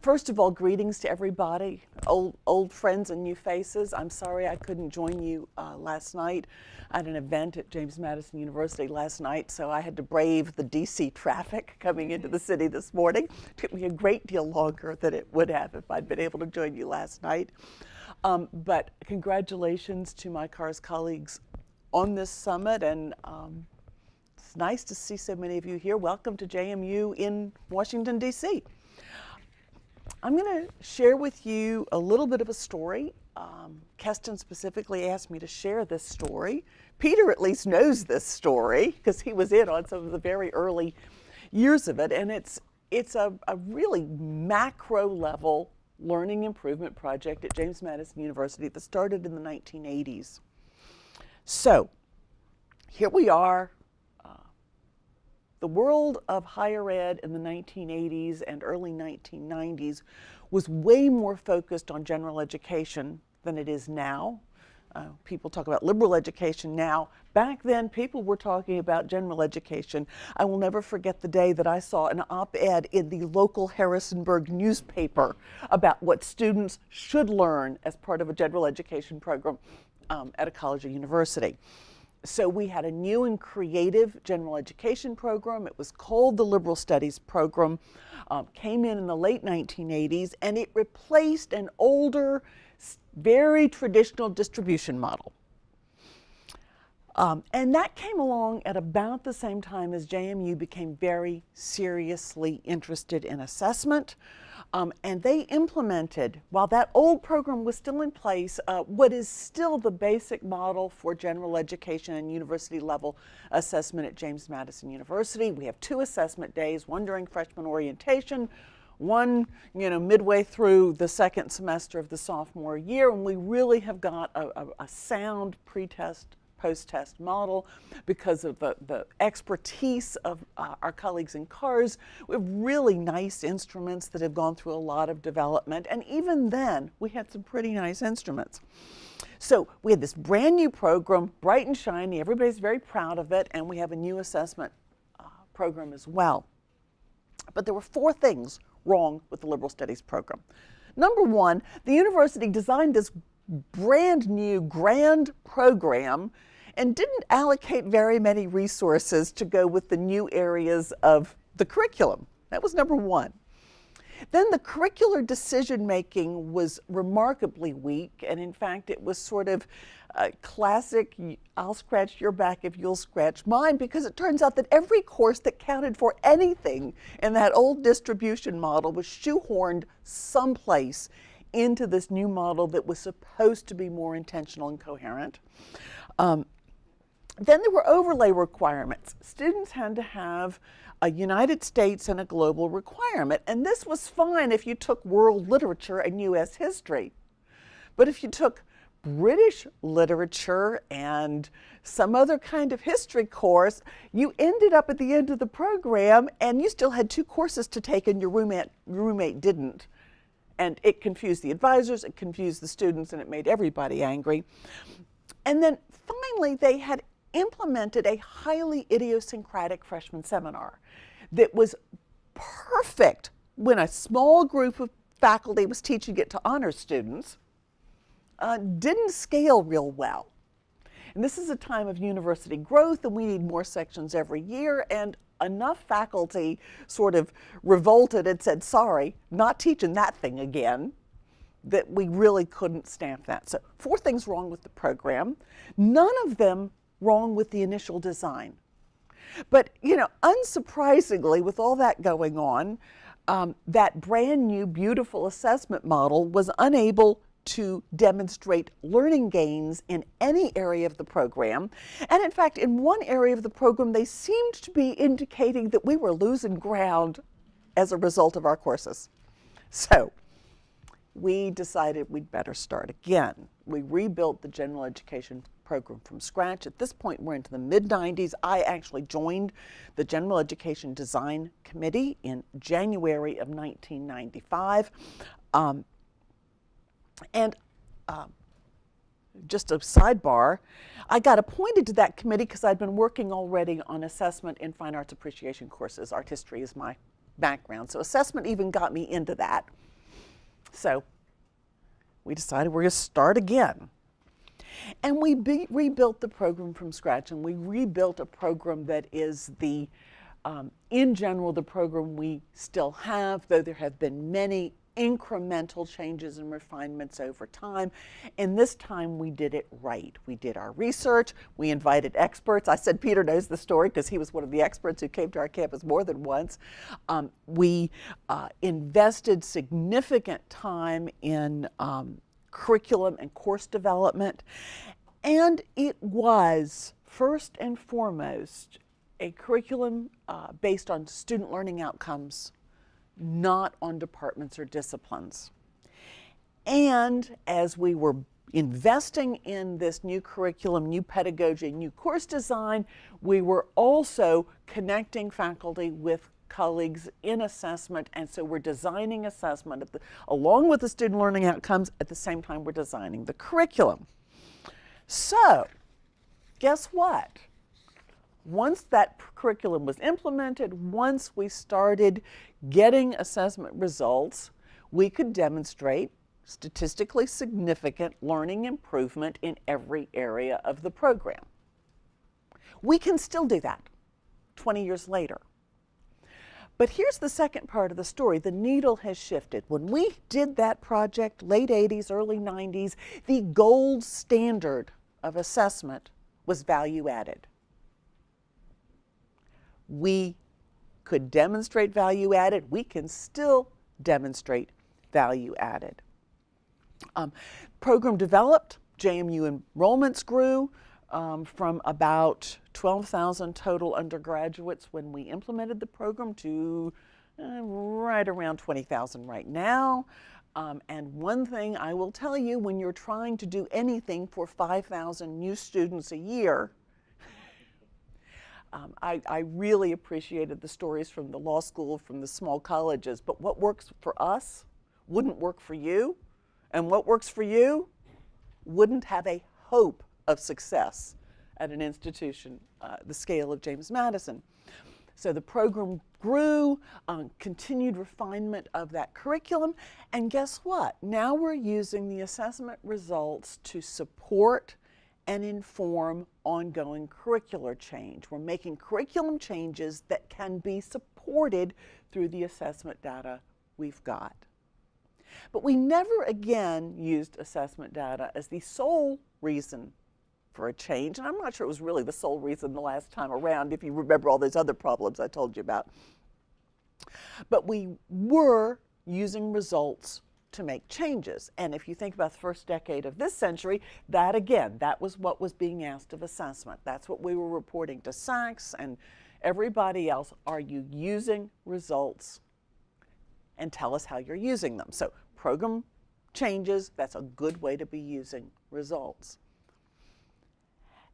First of all, greetings to everybody, old friends and new faces. I'm sorry I couldn't join you last night. I had an event at James Madison University last night, so I had to brave the DC traffic coming into the city this morning. It took me a great deal longer than it would have if I'd been able to join you last night. But congratulations to my CARS colleagues on this summit, and it's nice to see so many of you here. Welcome to JMU in Washington, D.C. I'm going to share with you a little bit of a story. Keston specifically asked me to share this story. Peter at least knows this story because he was in on some of the very early years of it, and it's a really macro level learning improvement project at James Madison University that started in the 1980s. So here we are. The world of higher ed in the 1980s and early 1990s was way more focused on general education than it is now. People talk about liberal education now. Back then, people were talking about general education. I will never forget the day that I saw an op-ed in the local Harrisonburg newspaper about what students should learn as part of a general education program at a college or university. So we had a new and creative general education program. It was called the Liberal Studies program, came in the late 1980s, and it replaced an older, very traditional distribution model. And that came along at about the same time as JMU became very seriously interested in assessment. And they implemented, while that old program was still in place, what is still the basic model for general education and university level assessment at James Madison University. We have 2 assessment days, one during freshman orientation, one midway through the second semester of the sophomore year, and we really have got a sound pre-test post-test model because of the expertise of our colleagues in CARS. We have really nice instruments that have gone through a lot of development, and even then we had some pretty nice instruments. So we had this brand new program, bright and shiny, everybody's very proud of it, and we have a new assessment program as well. But there were 4 things wrong with the liberal studies program. Number 1, the university designed this brand new grand program and didn't allocate very many resources to go with the new areas of the curriculum. That was number 1. Then the curricular decision making was remarkably weak, and in fact it was sort of classic, I'll scratch your back if you'll scratch mine, because it turns out that every course that counted for anything in that old distribution model was shoehorned someplace into this new model that was supposed to be more intentional and coherent. Then there were overlay requirements. Students had to have a United States and a global requirement, and this was fine if you took world literature and U.S. history. But if you took British literature and some other kind of history course, you ended up at the end of the program and you still had 2 courses to take and your roommate didn't. And it confused the advisors, it confused the students, and it made everybody angry. And then finally, they had implemented a highly idiosyncratic freshman seminar that was perfect when a small group of faculty was teaching it to honor students, didn't scale real well. And this is a time of university growth, and we need more sections every year, and enough faculty sort of revolted and said, sorry, not teaching that thing again, that we really couldn't stamp that. So 4 things wrong with the program, none of them wrong with the initial design. But, unsurprisingly, with all that going on, that brand new beautiful assessment model was unable to demonstrate learning gains in any area of the program. And in fact, in one area of the program, they seemed to be indicating that we were losing ground as a result of our courses. So we decided we'd better start again. We rebuilt the general education program from scratch. At this point, we're into the mid-90s. I actually joined the General Education Design Committee in January of 1995. Just a sidebar, I got appointed to that committee because I'd been working already on assessment in fine arts appreciation courses. Art history is my background, so assessment even got me into that. So we decided we're going to start again. And we rebuilt the program from scratch, and we rebuilt a program that is in general, the program we still have, though there have been many incremental changes and refinements over time. And this time we did it right. We did our research. We invited experts. I said Peter knows the story because he was one of the experts who came to our campus more than once. We invested significant time in curriculum and course development. And it was, first and foremost, a curriculum based on student learning outcomes, not on departments or disciplines. And as we were investing in this new curriculum, new pedagogy, new course design, we were also connecting faculty with colleagues in assessment, and so we're designing assessment along with the student learning outcomes. At the same time, we're designing the curriculum. So, guess what? Once that curriculum was implemented, once we started getting assessment results, we could demonstrate statistically significant learning improvement in every area of the program. We can still do that 20 years later. But here's the second part of the story. The needle has shifted. When we did that project, late 80s, early 90s, the gold standard of assessment was value added. We could demonstrate value added. We can still demonstrate value added. Program developed, JMU enrollments grew from about 12,000 total undergraduates when we implemented the program to right around 20,000 right now. And one thing I will tell you, when you're trying to do anything for 5,000 new students a year, I really appreciated the stories from the law school, from the small colleges, but what works for us wouldn't work for you, and what works for you wouldn't have a hope of success at an institution the scale of James Madison. So the program grew, continued refinement of that curriculum, and guess what? Now we're using the assessment results to support and inform ongoing curricular change. We're making curriculum changes that can be supported through the assessment data we've got. But we never again used assessment data as the sole reason for a change, and I'm not sure it was really the sole reason the last time around, if you remember all those other problems I told you about. But we were using results to make changes. And if you think about the first decade of this century, that was what was being asked of assessment. That's what we were reporting to SACS and everybody else. Are you using results? And tell us how you're using them. So program changes, that's a good way to be using results.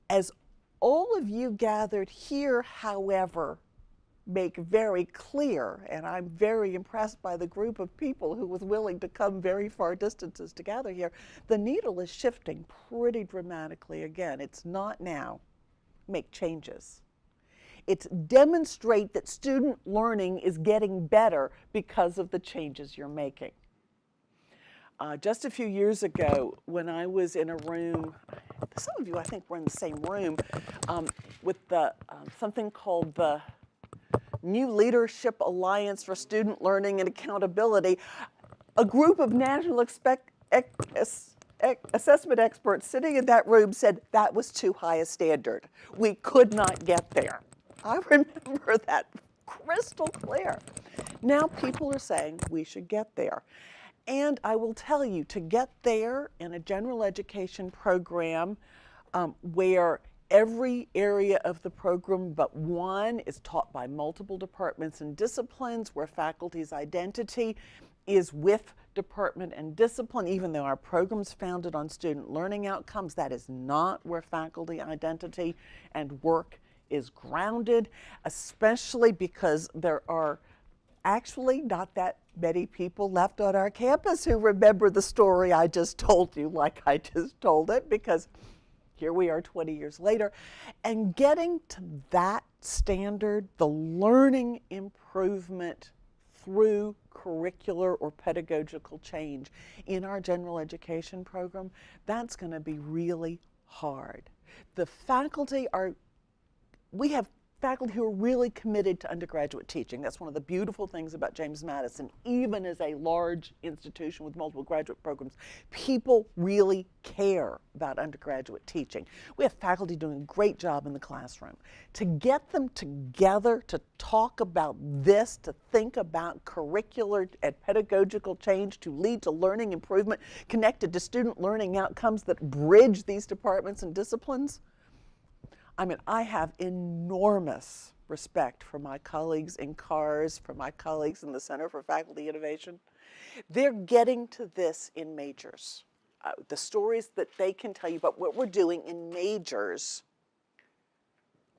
As all of you gathered here, however, make very clear, and I'm very impressed by the group of people who was willing to come very far distances to gather here, the needle is shifting pretty dramatically again. It's not now make changes. It's demonstrate that student learning is getting better because of the changes you're making. Just a few years ago, when I was in a room, some of you I think were in the same room, with something called the New Leadership Alliance for Student Learning and Accountability, a group of national assessment experts sitting in that room said that was too high a standard. We could not get there. I remember that crystal clear. Now people are saying we should get there. And I will tell you, to get there in a general education program where every area of the program but one is taught by multiple departments and disciplines, where faculty's identity is with department and discipline, even though our program's founded on student learning outcomes, that is not where faculty identity and work is grounded, especially because there are actually not that many people left on our campus who remember the story I just told you like I just told it, because here we are 20 years later. And getting to that standard, the learning improvement through curricular or pedagogical change in our general education program, that's going to be really hard. The faculty we have faculty who are really committed to undergraduate teaching. That's one of the beautiful things about James Madison. Even as a large institution with multiple graduate programs, people really care about undergraduate teaching. We have faculty doing a great job in the classroom. To get them together to talk about this, to think about curricular and pedagogical change to lead to learning improvement connected to student learning outcomes that bridge these departments and disciplines, I mean, I have enormous respect for my colleagues in CARS, for my colleagues in the Center for Faculty Innovation. They're getting to this in majors. The stories that they can tell you about what we're doing in majors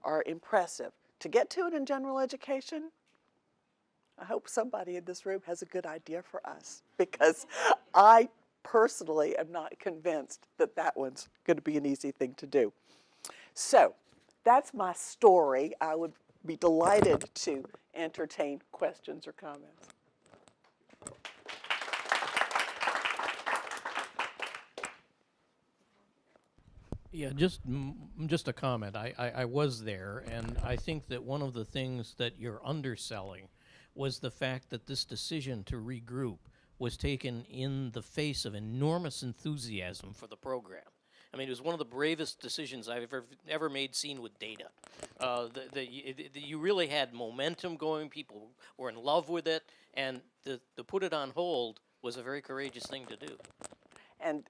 are impressive. To get to it in general education, I hope somebody in this room has a good idea for us, because I personally am not convinced that that one's going to be an easy thing to do. So that's my story. I would be delighted to entertain questions or comments. Yeah, just a comment. I was there, and I think that one of the things that you're underselling was the fact that this decision to regroup was taken in the face of enormous enthusiasm for the program. I mean, it was one of the bravest decisions I've ever made seen with data. You really had momentum going, people were in love with it, and to put it on hold was a very courageous thing to do. And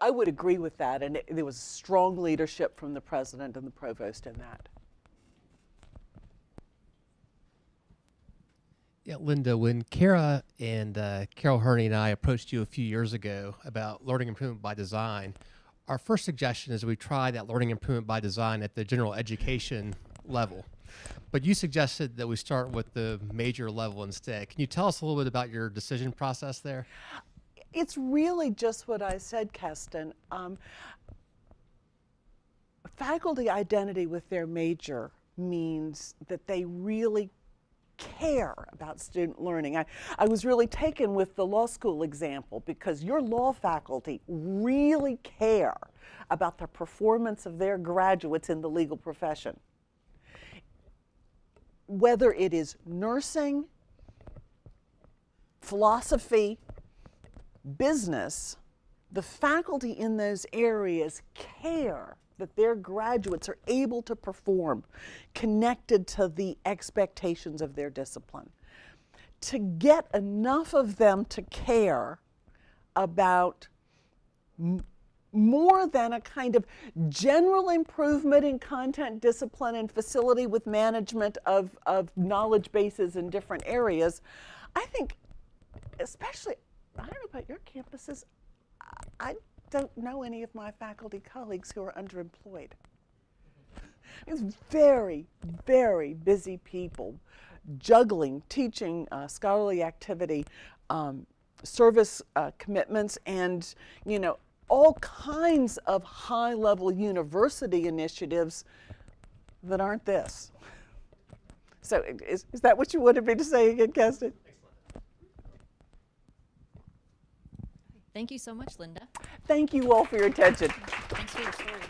I would agree with that, and there was strong leadership from the president and the provost in that. Yeah, Linda, when Kara and Carol Herney and I approached you a few years ago about learning improvement by design, our first suggestion is we try that learning improvement by design at the general education level. But you suggested that we start with the major level instead. Can you tell us a little bit about your decision process there? It's really just what I said, Keston. Faculty identity with their major means that they really care about student learning. I was really taken with the law school example, because your law faculty really care about the performance of their graduates in the legal profession. Whether it is nursing, philosophy, business, the faculty in those areas care that their graduates are able to perform connected to the expectations of their discipline. To get enough of them to care about more than a kind of general improvement in content, discipline, and facility with management of knowledge bases in different areas, I think, especially, I don't know about your campuses, I don't know any of my faculty colleagues who are underemployed. It's very, very busy people juggling teaching, scholarly activity, service commitments, and all kinds of high-level university initiatives that aren't this. So is that what you wanted me to say again, Keston? Thank you so much, Linda. Thank you all for your attention. Thanks for your story.